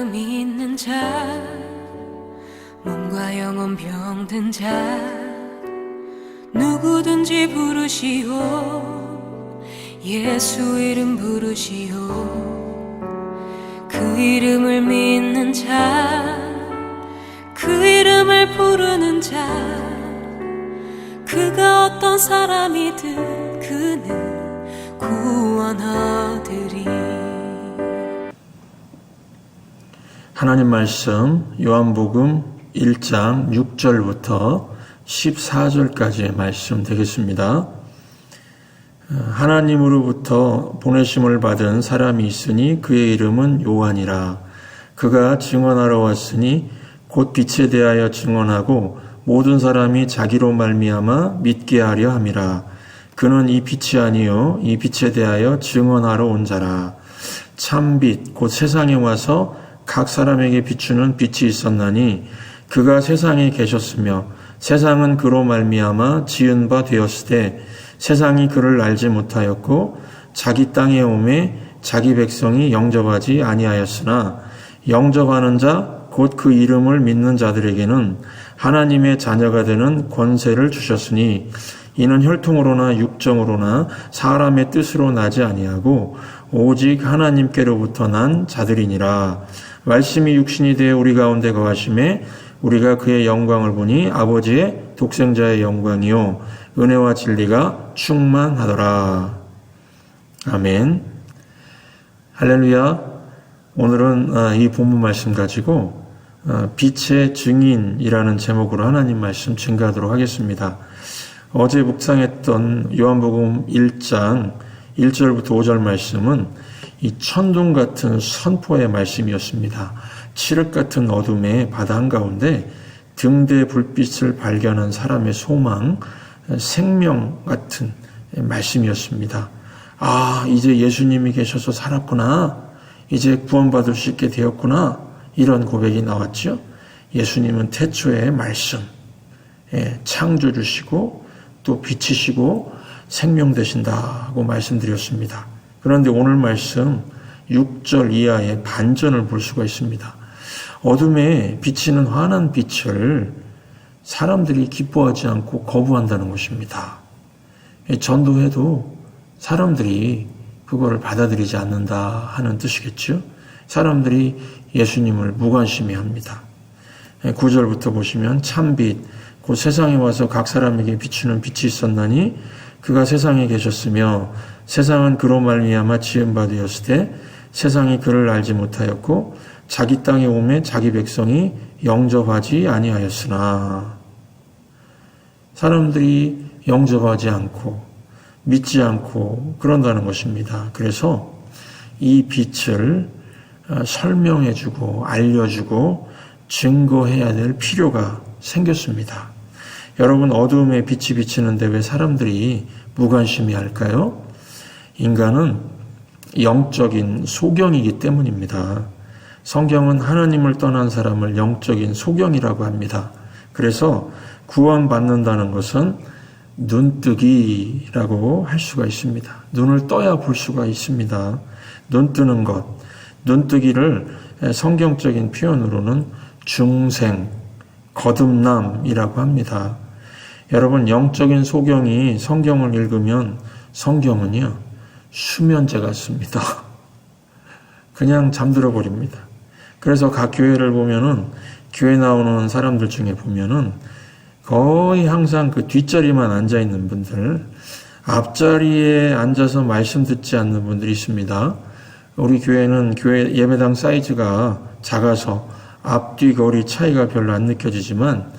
마음 있는 자, 몸과 영혼 병든 자, 누구든지 부르시오. 예수 이름 부르시오. 그 이름을 믿는 자, 그 이름을 부르는 자, 그가 어떤 사람이든 그는 구원하리니. 하나님 말씀 요한복음 1장 6절부터 14절까지의 말씀 되겠습니다. 하나님으로부터 보내심을 받은 사람이 있으니 그의 이름은 요한이라. 그가 증언하러 왔으니 곧 빛에 대하여 증언하고 모든 사람이 자기로 말미암아 믿게 하려 함이라. 그는 이 빛이 아니요 이 빛에 대하여 증언하러 온 자라. 참빛 곧 세상에 와서 각 사람에게 비추는 빛이 있었나니 그가 세상에 계셨으며 세상은 그로 말미암아 지은 바 되었으되 세상이 그를 알지 못하였고 자기 땅에 오매 자기 백성이 영접하지 아니하였으나 영접하는 자 곧 그 이름을 믿는 자들에게는 하나님의 자녀가 되는 권세를 주셨으니 이는 혈통으로나 육정으로나 사람의 뜻으로 나지 아니하고 오직 하나님께로부터 난 자들이니라. 말씀이 육신이 되어 우리 가운데 거하심에 우리가 그의 영광을 보니 아버지의 독생자의 영광이요 은혜와 진리가 충만하더라. 아멘. 할렐루야. 오늘은 이 본문 말씀 가지고 빛의 증인이라는 제목으로 하나님 말씀 증거하도록 하겠습니다. 어제 묵상했던 요한복음 1장 1절부터 5절 말씀은 이 천둥 같은 선포의 말씀이었습니다. 칠흑 같은 어둠의 바다 한가운데 등대 불빛을 발견한 사람의 소망, 생명 같은 말씀이었습니다. 아, 이제 예수님이 계셔서 살았구나. 이제 구원받을 수 있게 되었구나. 이런 고백이 나왔죠. 예수님은 태초의 말씀, 창조주시고 또 빛이시고 생명 되신다고 말씀드렸습니다. 그런데 오늘 말씀 6절 이하의 반전을 볼 수가 있습니다. 어둠에 비치는 환한 빛을 사람들이 기뻐하지 않고 거부한다는 것입니다. 전도해도 사람들이 그거를 받아들이지 않는다 하는 뜻이겠죠. 사람들이 예수님을 무관심해합니다. 9절부터 보시면 참빛 곧 세상에 와서 각 사람에게 비추는 빛이 있었나니 그가 세상에 계셨으며 세상은 그로 말미암아 지은 바 되었으되 세상이 그를 알지 못하였고 자기 땅에 오매 자기 백성이 영접하지 아니하였으나. 사람들이 영접하지 않고 믿지 않고 그런다는 것입니다. 그래서 이 빛을 설명해주고 알려주고 증거해야 될 필요가 생겼습니다. 여러분, 어두움에 빛이 비치는데 왜 사람들이 무관심해 할까요? 인간은 영적인 소경이기 때문입니다. 성경은 하나님을 떠난 사람을 영적인 소경이라고 합니다. 그래서 구원받는다는 것은 눈뜨기라고 할 수가 있습니다. 눈을 떠야 볼 수가 있습니다. 눈 뜨는 것, 눈뜨기를 성경적인 표현으로는 중생, 거듭남이라고 합니다. 여러분, 영적인 소경이 성경을 읽으면 성경은요, 수면제 같습니다. 그냥 잠들어 버립니다. 그래서 각 교회를 보면은 교회 나오는 사람들 중에 보면은 거의 항상 그 뒷자리만 앉아 있는 분들, 앞자리에 앉아서 말씀 듣지 않는 분들이 있습니다. 우리 교회는 교회 예배당 사이즈가 작아서 앞뒤 거리 차이가 별로 안 느껴지지만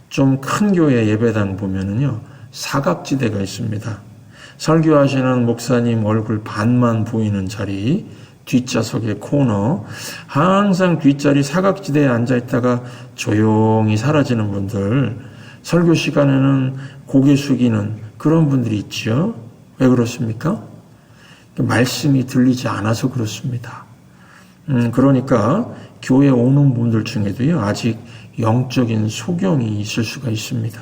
좀 큰 교회 예배당 보면은요, 사각지대가 있습니다. 설교하시는 목사님 얼굴 반만 보이는 자리, 뒷좌석의 코너, 항상 뒷자리 사각지대에 앉아있다가 조용히 사라지는 분들, 설교 시간에는 고개 숙이는 그런 분들이 있죠. 왜 그렇습니까? 말씀이 들리지 않아서 그렇습니다. 그러니까 교회 오는 분들 중에도요, 아직 영적인 소경이 있을 수가 있습니다.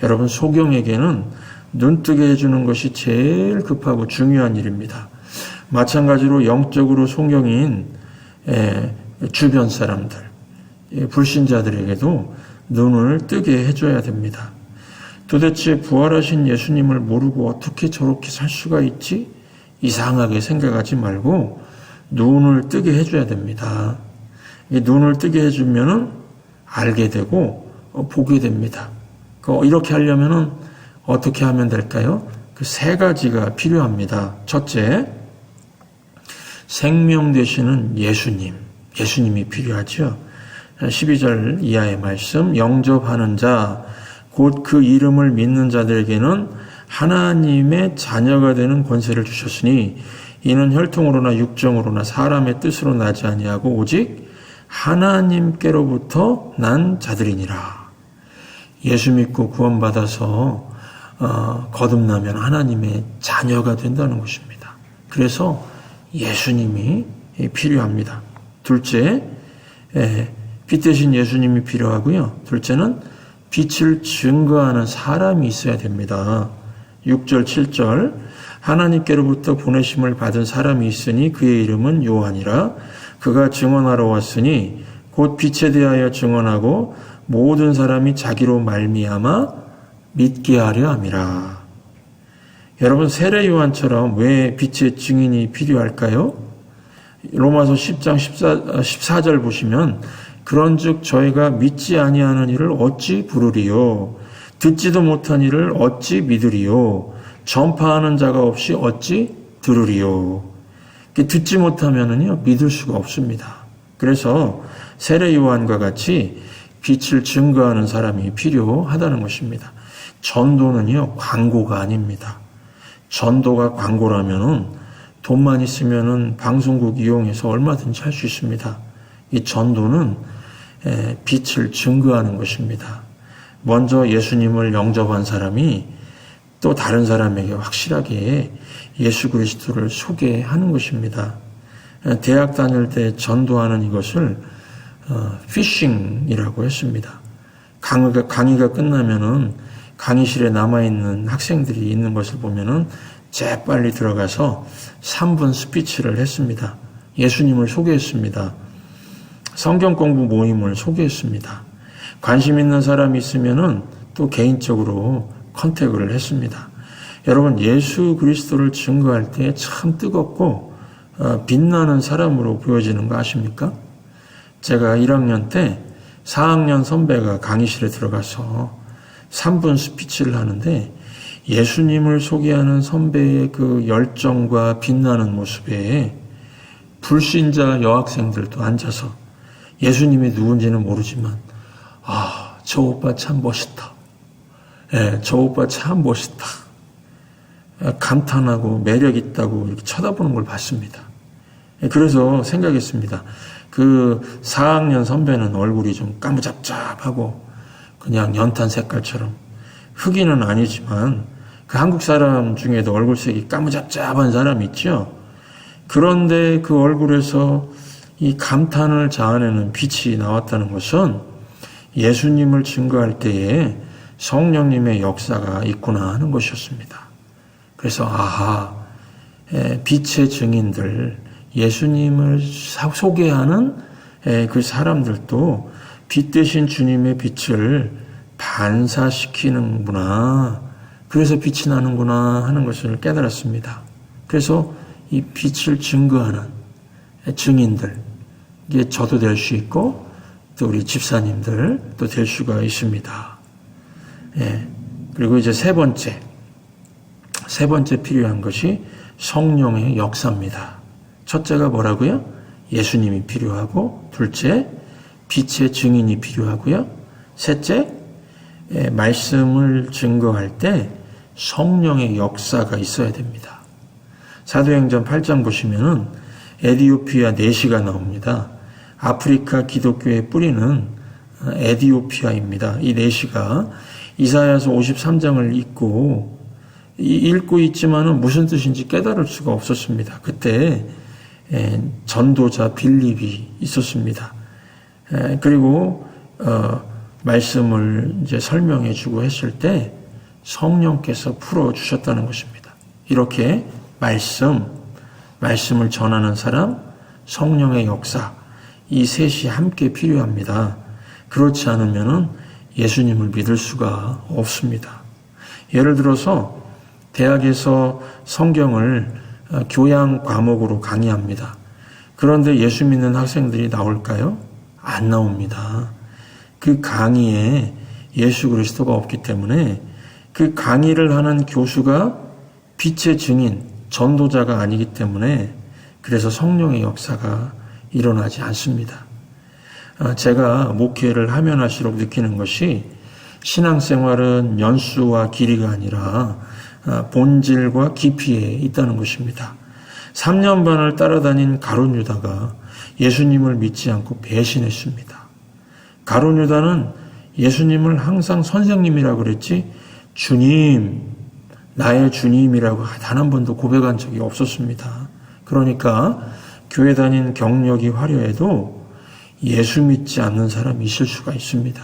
여러분, 소경에게는 눈뜨게 해주는 것이 제일 급하고 중요한 일입니다. 마찬가지로 영적으로 소경인 주변 사람들, 불신자들에게도 눈을 뜨게 해줘야 됩니다. 도대체 부활하신 예수님을 모르고 어떻게 저렇게 살 수가 있지? 이상하게 생각하지 말고 눈을 뜨게 해줘야 됩니다. 눈을 뜨게 해주면은 알게 되고 보게 됩니다. 이렇게 하려면은 어떻게 하면 될까요? 그 세 가지가 필요합니다. 첫째, 생명 되시는 예수님이 필요하죠. 12절 이하의 말씀, 영접하는 자, 곧 그 이름을 믿는 자들에게는 하나님의 자녀가 되는 권세를 주셨으니 이는 혈통으로나 육정으로나 사람의 뜻으로 나지 아니하고 오직 하나님께로부터 난 자들이니라. 예수 믿고 구원받아서 거듭나면 하나님의 자녀가 된다는 것입니다. 그래서 예수님이 필요합니다. 둘째, 빛 대신 예수님이 필요하고요. 둘째는 빛을 증거하는 사람이 있어야 됩니다. 6절, 7절, 하나님께로부터 보내심을 받은 사람이 있으니 그의 이름은 요한이라. 그가 증언하러 왔으니 곧 빛에 대하여 증언하고 모든 사람이 자기로 말미암아 믿게 하려 함이라. 여러분, 세례 요한처럼 왜 빛의 증인이 필요할까요? 로마서 10장 14절 보시면 그런즉 저희가 믿지 아니하는 일을 어찌 부르리요? 듣지도 못한 일을 어찌 믿으리요? 전파하는 자가 없이 어찌 들으리요? 듣지 못하면은요 믿을 수가 없습니다. 그래서 세례 요한과 같이 빛을 증거하는 사람이 필요하다는 것입니다. 전도는요 광고가 아닙니다. 전도가 광고라면은 돈만 있으면은 방송국 이용해서 얼마든지 할 수 있습니다. 이 전도는 빛을 증거하는 것입니다. 먼저 예수님을 영접한 사람이 또 다른 사람에게 확실하게 예수 그리스도를 소개하는 것입니다. 대학 다닐 때 전도하는 이것을 피싱이라고 했습니다. 강의가 끝나면은 강의실에 남아있는 학생들이 있는 것을 보면은 재빨리 들어가서 3분 스피치를 했습니다. 예수님을 소개했습니다. 성경 공부 모임을 소개했습니다. 관심 있는 사람이 있으면은 또 개인적으로 컨택을 했습니다. 여러분, 예수 그리스도를 증거할 때 참 뜨겁고 빛나는 사람으로 보여지는 거 아십니까? 제가 1학년 때 4학년 선배가 강의실에 들어가서 3분 스피치를 하는데 예수님을 소개하는 선배의 그 열정과 빛나는 모습에 불신자 여학생들도 앉아서 예수님이 누군지는 모르지만 저 오빠 참 멋있다. 저 오빠 참 멋있다. 감탄하고 매력 있다고 이렇게 쳐다보는 걸 봤습니다. 그래서 생각했습니다. 그 4학년 선배는 얼굴이 좀 까무잡잡하고 그냥 연탄 색깔처럼 흑인은 아니지만 그 한국 사람 중에도 얼굴색이 까무잡잡한 사람이 있죠. 그런데 그 얼굴에서 이 감탄을 자아내는 빛이 나왔다는 것은 예수님을 증거할 때에 성령님의 역사가 있구나 하는 것이었습니다. 그래서 빛의 증인들, 예수님을 소개하는 그 사람들도 빛 대신 주님의 빛을 반사시키는구나. 그래서 빛이 나는구나 하는 것을 깨달았습니다. 그래서 이 빛을 증거하는 증인들, 이게 저도 될 수 있고 또 우리 집사님들 또 될 수가 있습니다. 그리고 이제 세 번째 필요한 것이 성령의 역사입니다. 첫째가 뭐라고요? 예수님이 필요하고, 둘째 빛의 증인이 필요하고요. 셋째, 말씀을 증거할 때 성령의 역사가 있어야 됩니다. 사도행전 8장 보시면은 에디오피아 내시가 나옵니다. 아프리카 기독교의 뿌리는 에디오피아입니다. 이 내시가 이사야서 53장을 읽고 있지만은 무슨 뜻인지 깨달을 수가 없었습니다. 그때 전도자 빌립이 있었습니다. 그리고 말씀을 이제 설명해주고 했을 때 성령께서 풀어주셨다는 것입니다. 이렇게 말씀을 전하는 사람, 성령의 역사, 이 셋이 함께 필요합니다. 그렇지 않으면 예수님을 믿을 수가 없습니다. 예를 들어서 대학에서 성경을 교양 과목으로 강의합니다. 그런데 예수 믿는 학생들이 나올까요? 안 나옵니다. 그 강의에 예수 그리스도가 없기 때문에 그 강의를 하는 교수가 빛의 증인, 전도자가 아니기 때문에 그래서 성령의 역사가 일어나지 않습니다. 제가 목회를 하면 할수록 느끼는 것이 신앙생활은 연수와 길이가 아니라 본질과 깊이에 있다는 것입니다. 3년 반을 따라다닌 가룟 유다가 예수님을 믿지 않고 배신했습니다. 가룟 유다는 예수님을 항상 선생님이라고 그랬지 주님, 나의 주님이라고 단 한 번도 고백한 적이 없었습니다. 그러니까 교회 다닌 경력이 화려해도 예수 믿지 않는 사람이 있을 수가 있습니다.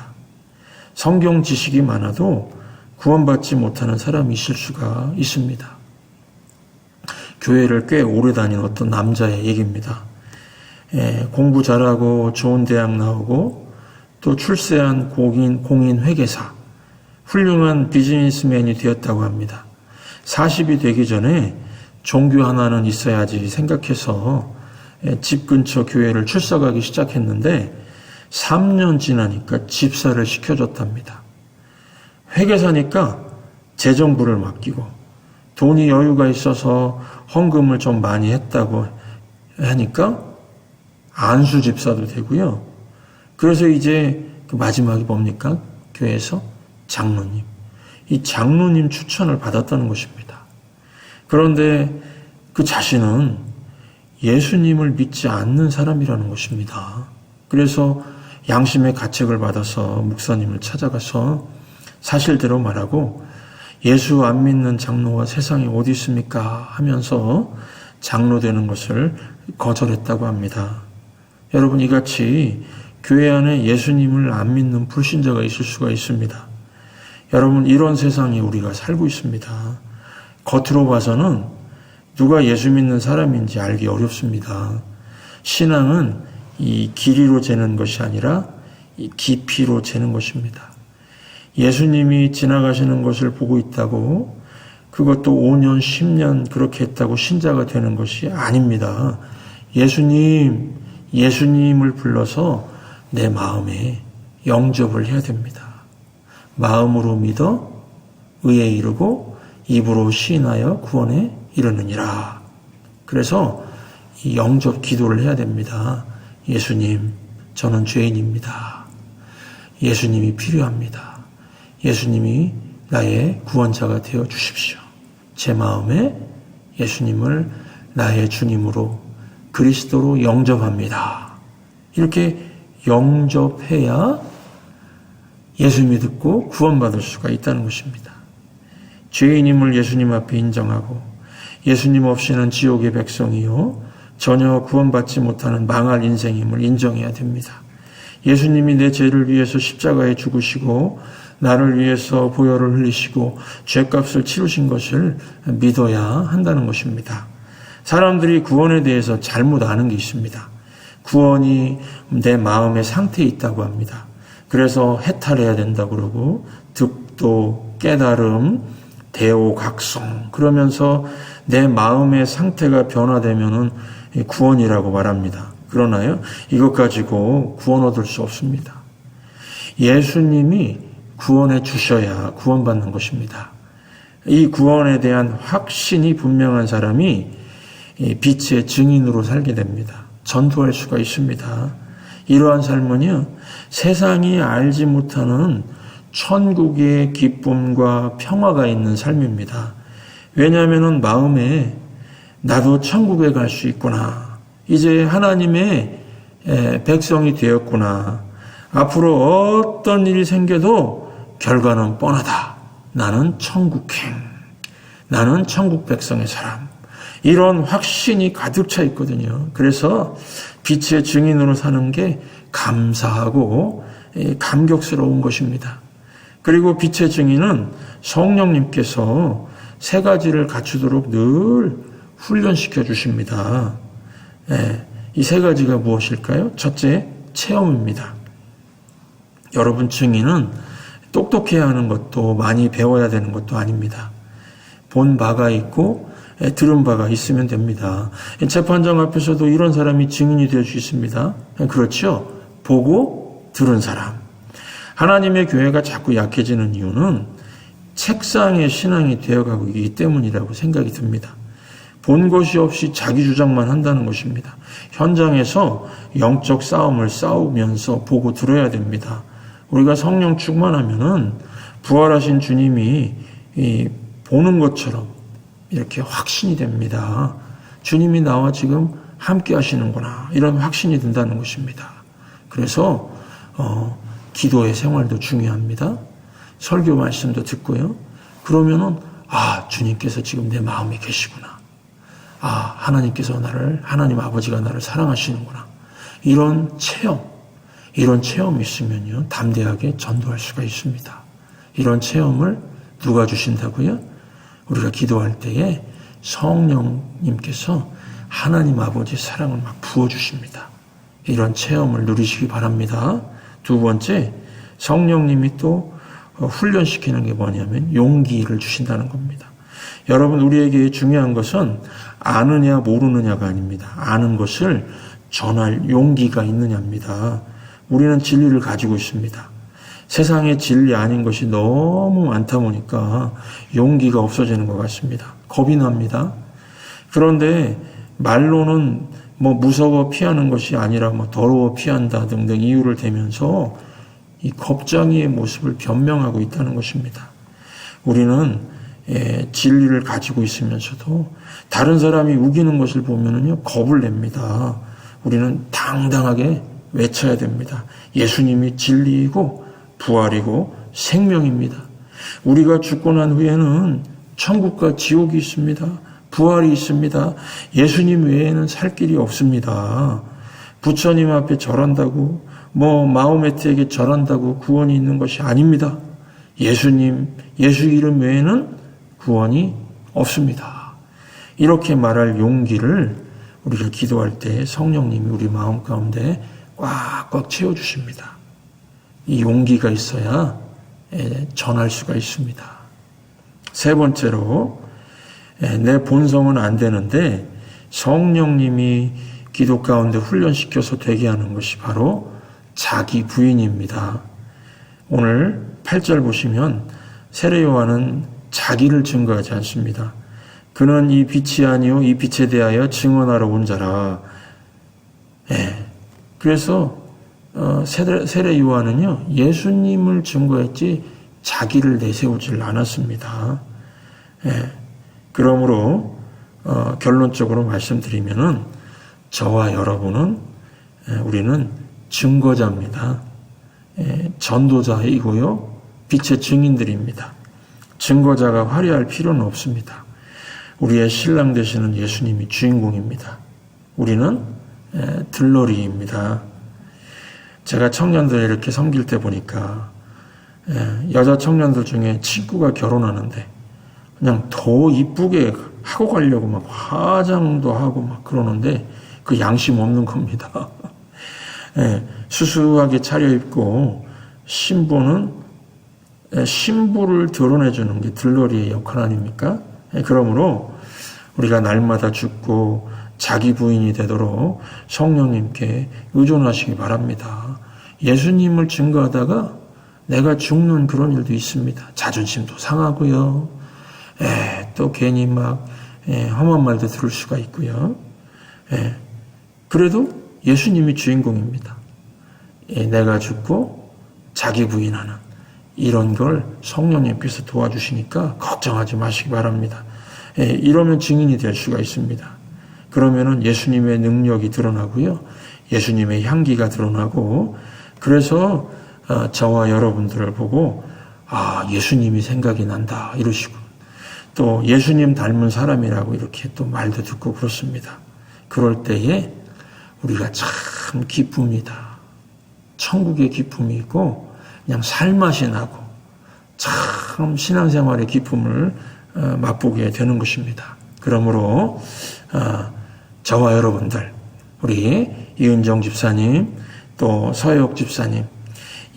성경 지식이 많아도 구원받지 못하는 사람이 있을 수가 있습니다. 교회를 꽤 오래 다닌 어떤 남자의 얘기입니다. 공부 잘하고 좋은 대학 나오고 또 출세한 공인 회계사, 훌륭한 비즈니스맨이 되었다고 합니다. 40이 되기 전에 종교 하나는 있어야지 생각해서 집 근처 교회를 출석하기 시작했는데 3년 지나니까 집사를 시켜줬답니다. 회계사니까 재정부를 맡기고 돈이 여유가 있어서 헌금을 좀 많이 했다고 하니까 안수 집사도 되고요. 그래서 이제 그 마지막이 뭡니까? 교회에서 장로님. 이 장로님 추천을 받았다는 것입니다. 그런데 그 자신은 예수님을 믿지 않는 사람이라는 것입니다. 그래서 양심의 가책을 받아서 목사님을 찾아가서 사실대로 말하고 예수 안 믿는 장로가 세상에 어디 있습니까? 하면서 장로 되는 것을 거절했다고 합니다. 여러분, 이같이 교회 안에 예수님을 안 믿는 불신자가 있을 수가 있습니다. 여러분, 이런 세상에 우리가 살고 있습니다. 겉으로 봐서는 누가 예수 믿는 사람인지 알기 어렵습니다. 신앙은 이 길이로 재는 것이 아니라 이 깊이로 재는 것입니다. 예수님이 지나가시는 것을 보고 있다고 그것도 5년, 10년 그렇게 했다고 신자가 되는 것이 아닙니다. 예수님을 불러서 내 마음에 영접을 해야 됩니다. 마음으로 믿어 의에 이르고 입으로 시인하여 구원에 이르느니라. 그래서 이 영접 기도를 해야 됩니다. 예수님, 저는 죄인입니다. 예수님이 필요합니다. 예수님이 나의 구원자가 되어 주십시오. 제 마음에 예수님을 나의 주님으로 그리스도로 영접합니다. 이렇게 영접해야 예수 믿고 구원받을 수가 있다는 것입니다. 죄인임을 예수님 앞에 인정하고 예수님 없이는 지옥의 백성이요 전혀 구원받지 못하는 망할 인생임을 인정해야 됩니다. 예수님이 내 죄를 위해서 십자가에 죽으시고 나를 위해서 보혈을 흘리시고 죄값을 치르신 것을 믿어야 한다는 것입니다. 사람들이 구원에 대해서 잘못 아는 게 있습니다. 구원이 내 마음의 상태에 있다고 합니다. 그래서 해탈해야 된다고 그러고 득도, 깨달음, 대오각성 그러면서 내 마음의 상태가 변화되면은 구원이라고 말합니다. 그러나요, 이것 가지고 구원 얻을 수 없습니다. 예수님이 구원해 주셔야 구원받는 것입니다. 이 구원에 대한 확신이 분명한 사람이 빛의 증인으로 살게 됩니다. 전도할 수가 있습니다. 이러한 삶은요, 세상이 알지 못하는 천국의 기쁨과 평화가 있는 삶입니다. 왜냐하면 마음에 나도 천국에 갈 수 있구나. 이제 하나님의 백성이 되었구나. 앞으로 어떤 일이 생겨도 결과는 뻔하다. 나는 천국행. 나는 천국 백성의 사람. 이런 확신이 가득 차 있거든요. 그래서 빛의 증인으로 사는 게 감사하고 감격스러운 것입니다. 그리고 빛의 증인은 성령님께서 세 가지를 갖추도록 늘 훈련시켜 주십니다. 이 세 가지가 무엇일까요? 첫째, 체험입니다. 여러분, 증인은 똑똑해야 하는 것도 많이 배워야 되는 것도 아닙니다. 본 바가 있고 들은 바가 있으면 됩니다. 재판장 앞에서도 이런 사람이 증인이 될 수 있습니다. 그렇죠? 보고 들은 사람. 하나님의 교회가 자꾸 약해지는 이유는 책상의 신앙이 되어가고 있기 때문이라고 생각이 듭니다. 본 것이 없이 자기 주장만 한다는 것입니다. 현장에서 영적 싸움을 싸우면서 보고 들어야 됩니다. 우리가 성령 충만하면은 부활하신 주님이 보는 것처럼 이렇게 확신이 됩니다. 주님이 나와 지금 함께 하시는구나, 이런 확신이 든다는 것입니다. 그래서 기도의 생활도 중요합니다. 설교 말씀도 듣고요. 그러면은 주님께서 지금 내 마음에 계시구나. 하나님 아버지가 나를 사랑하시는구나. 이런 체험이 있으면요, 담대하게 전도할 수가 있습니다. 이런 체험을 누가 주신다고요? 우리가 기도할 때에 성령님께서 하나님 아버지 사랑을 막 부어주십니다. 이런 체험을 누리시기 바랍니다. 두 번째, 성령님이 또 훈련시키는 게 뭐냐면 용기를 주신다는 겁니다. 여러분, 우리에게 중요한 것은 아느냐 모르느냐가 아닙니다. 아는 것을 전할 용기가 있느냐입니다. 우리는 진리를 가지고 있습니다. 세상에 진리 아닌 것이 너무 많다 보니까 용기가 없어지는 것 같습니다. 겁이 납니다. 그런데 말로는 무서워 피하는 것이 아니라 더러워 피한다 등등 이유를 대면서 이 겁쟁이의 모습을 변명하고 있다는 것입니다. 우리는 진리를 가지고 있으면서도 다른 사람이 우기는 것을 보면은요, 겁을 냅니다. 우리는 당당하게 외쳐야 됩니다. 예수님이 진리이고 부활이고 생명입니다. 우리가 죽고 난 후에는 천국과 지옥이 있습니다. 부활이 있습니다. 예수님 외에는 살 길이 없습니다. 부처님 앞에 절한다고, 마호메트에게 절한다고 구원이 있는 것이 아닙니다. 예수 이름 외에는 구원이 없습니다. 이렇게 말할 용기를 우리가 기도할 때 성령님이 우리 마음 가운데 꽉꽉 채워주십니다. 이 용기가 있어야 전할 수가 있습니다. 세 번째로, 내 본성은 안 되는데 성령님이 기도 가운데 훈련시켜서 되게 하는 것이 바로 자기 부인입니다. 오늘 8절 보시면 세례 요한은 자기를 증거하지 않습니다. 그는 이 빛이 아니요 이 빛에 대하여 증언하러 온 자라. 그래서 세례 요한은요, 예수님을 증거했지 자기를 내세우질 않았습니다. 그러므로 결론적으로 말씀드리면은 저와 여러분은 우리는 증거자입니다. 전도자이고요, 빛의 증인들입니다. 증거자가 화려할 필요는 없습니다. 우리의 신랑 되시는 예수님이 주인공입니다. 우리는 들러리입니다. 제가 청년들 이렇게 섬길 때 보니까 여자 청년들 중에 친구가 결혼하는데 그냥 더 이쁘게 하고 가려고 막 화장도 하고 막 그러는데 그 양심 없는 겁니다. 수수하게 차려입고 신부를 드러내주는 게 들러리의 역할 아닙니까? 그러므로 우리가 날마다 죽고 자기 부인이 되도록 성령님께 의존하시기 바랍니다. 예수님을 증거하다가 내가 죽는 그런 일도 있습니다. 자존심도 상하고요. 또 괜히 막 험한 말도 들을 수가 있고요. 그래도 예수님이 주인공입니다. 내가 죽고 자기 부인하는 이런 걸 성령님께서 도와주시니까 걱정하지 마시기 바랍니다. 이러면 증인이 될 수가 있습니다. 그러면은 예수님의 능력이 드러나고요. 예수님의 향기가 드러나고, 그래서 저와 여러분들을 보고 예수님이 생각이 난다 이러시고, 또 예수님 닮은 사람이라고 이렇게 또 말도 듣고 그렇습니다. 그럴 때에 우리가 참 기쁨이다. 천국의 기쁨이 있고 그냥 살맛이 나고 참 신앙생활의 기쁨을 맛보게 되는 것입니다. 그러므로 저와 여러분들 우리 이은정 집사님, 또 서혜옥 집사님,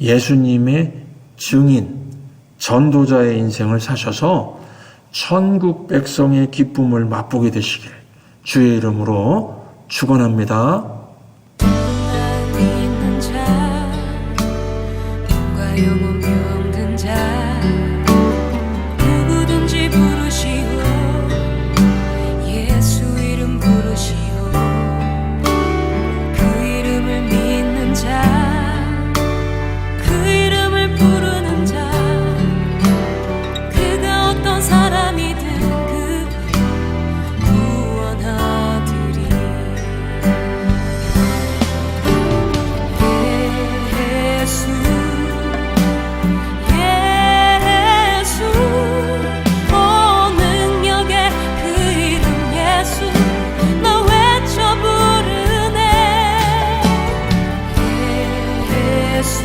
예수님의 증인, 전도자의 인생을 사셔서 천국 백성의 기쁨을 맛보게 되시길 주의 이름으로 축원합니다. 믿는 자, 몸과 영혼 병든 자, 누구든지 부르시오. 예수 이름 부르시오. 그 이름을 믿는 자, 그 이름을 부르는 자, 그가 어떤 사람이든 그 구원하리니. 예수, 예수, 오 능력의 그 이름 예수, 나 외쳐 부르네. 예수,